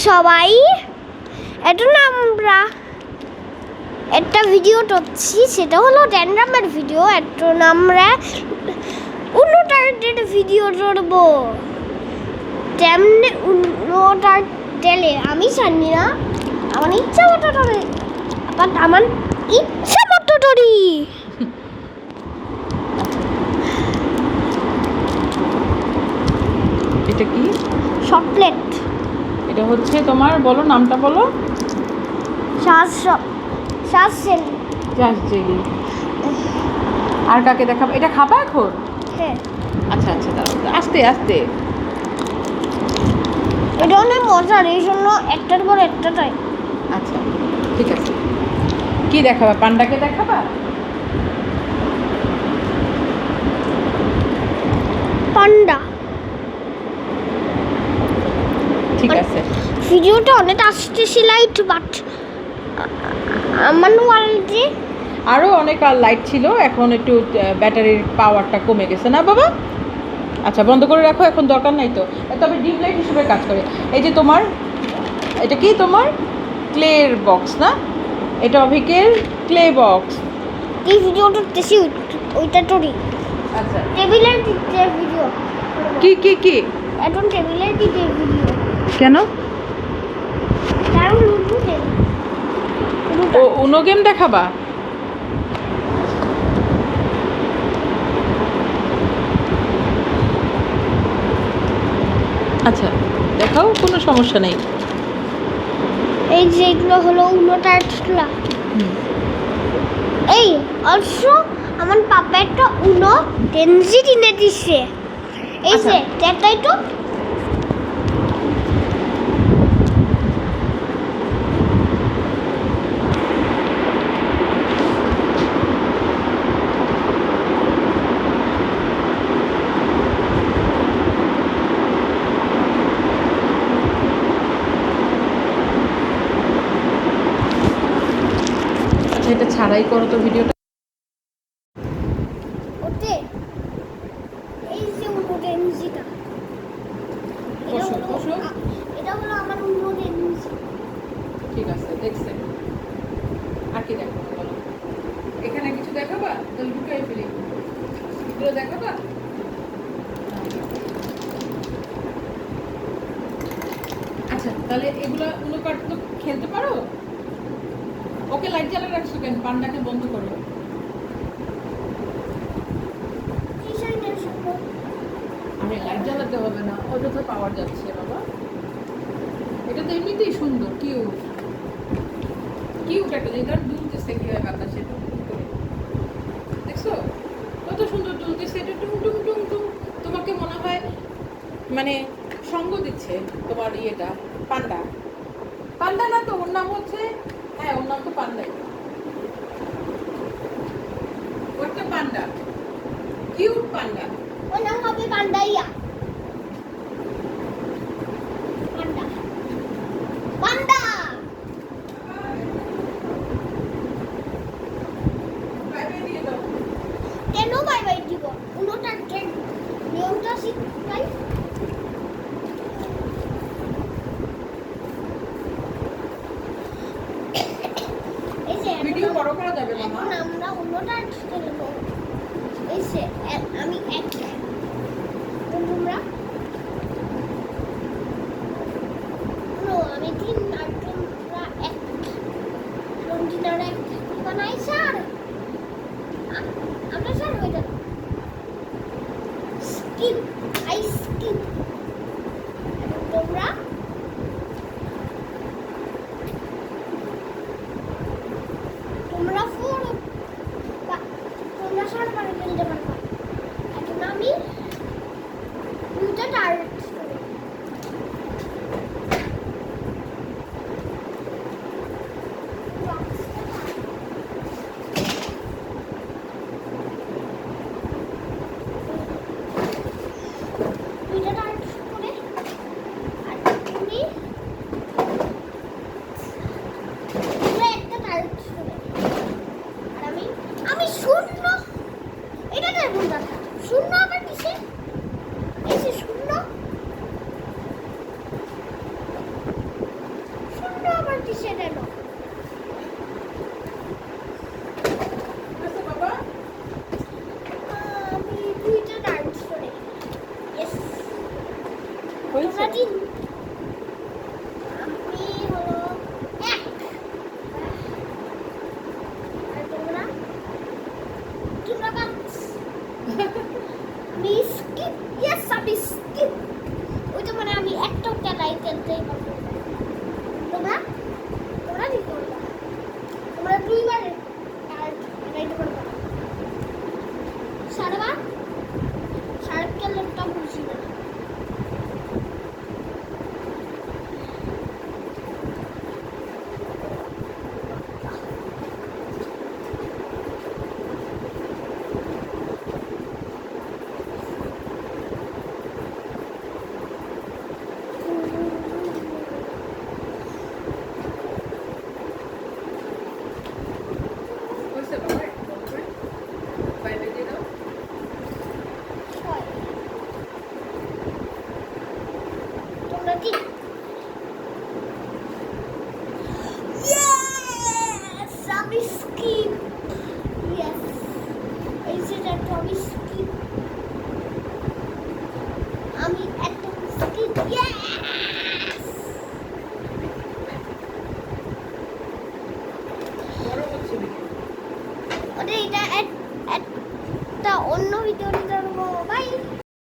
সবাই, এখন আমরা একটা ভিডিও করছি, সেটা হলো র্যান্ডামের ভিডিও। এখন আমরা উন্নটার ভিডিও করবো। তেমনি উন্নটার টেলে আমি জানি না, আমার ইচ্ছা মতো ধরে, আমার ইচ্ছা মতো ধরি। এটা কি? চকলেট। এটা হচ্ছে তোমার, বলো নামটা বলো। শ্বাস জেলি। আর কাকে দেখাবো? এটা খাবা এখন? হ্যাঁ। আচ্ছা আচ্ছা, দাঁড়াও, আস্তে আস্তে। এটা অনেক মজার, এই জন্য একটার পর একটাটাই। আচ্ছা ঠিক আছে, কি দেখাবা? পান্ডাকে দেখাবা? পান্ডা। ঠিক আছে। ভিডিওটা অনেক আসতেছি লাইট, বাট আমার ওয়ালটি আরও অনেক লাইট ছিল, এখন একটু ব্যাটারির পাওয়ারটা কমে গেছে না বাবা? আচ্ছা বন্ধ করে রাখো, এখন দরকার নাই তো। তবে ডিম লাইট হিসেবে কাজ করে। এই যে তোমার, এটা কি তোমার ক্লের বক্স না? এটা অভিকের ক্লে বক্স। এই ভিডিওটা দেখছি, ওইটা তোরই। আচ্ছা, টেবিলের দিকে ভিডিও। কি কি কি? এখন টেবিলের দিকে ভিডিও। কেন? কারণ লুডু গেম। ও উনো গেম দেখাবা? আচ্ছা দেখাও, কোনো সমস্যা নেই। এই যে এগুলো হলো উনোটার খেলা। এই অবশ্য আমার পাপা একটা উনো টেনজি কিনে দিছে। এই যে দেখাই তো। আচ্ছা, এটা ছাড়াই করো তো ভিডিওটা। ওতে এই যে উনো টেনজিটা, বসো বসো। এটা হলো আমার উনো টেনজি। ঠিক আছে, দেখছেন? আর কি দেখাবো বলো? এখানে কিছু দেখাবা? তাহলে ঢুকাই ফেলি। এগুলো দেখাবা? আচ্ছা তাহলে এগুলো উনো কার্ড তো খেলতে পারো? ওকে লাইট জ্বালিয়ে রাখছো কেন? পান্ডাকে বন্ধ করো। আরে লাইট জ্বালাতে হবে না, অযথা পাওয়ার যাচ্ছে বাবা। এটা তো এমনিতেই সুন্দর, কিউট কিউট একটা, যেটা দুলতেছে কি হয় বাতাসে টুম টুম করে। দেখছো কত সুন্দর দুলতেছে, এটা টুম টুম টুম টুম। তোমাকে মনে হয় মানে সঙ্গ দিচ্ছে তোমার ইয়েটা। পান্ডা, পান্ডা না তো, ওর নাম হচ্ছে, হ্যাঁ ওর নাম তো পান্ডাই। ওটা পান্ডা, কিউট পান্ডা। ওর নাম হবে পান্ডাইয়া। পান্ডা পান্ডা। বাইরে দিয়ে দাও। কেন বাই বাই দিব? উনোটার ট্রেন নিয়মটা শিখাই। এই যে ভিডিও বড় করা যাবে না মা। এখন আমরা উনোটার খেলবো। এই যে আমি এক, তোমরা উনো, আমি তিন, আর তোমরা এক। তোমরা এক বানাই স্যার, আমরা স্যার হয়ে যাবো। Skip, I skip. তোমরা তোমরা ফোর, তোমরা স্যার পারে খেলতে পারবা। এখন কিসের এলো? আচ্ছা বাবা আমি দুইটা ডান্স করে। ইয়েস। হয়েছে তোমরা তিন। আমি হলো এক। আর তোমরা? তোমরা পাঁচ। আমি স্কিপ। ইয়েস, আমি স্কিপ। ওই তো মানে আমি একটা খেলাই খেলতেই পারবো। তোমরা? তোমরা কি করবে? তোমরা দুইবার আর রাইড করবে। সারাবার? সারাত খেললে তো বুঝি না। হয়েছে বাবা একটু বন্ধ করে বাইরে দিয়ে দাও ছয়। তোমরা কি? Yes! আমি skip. Yes. এই যে দেখো আমি skip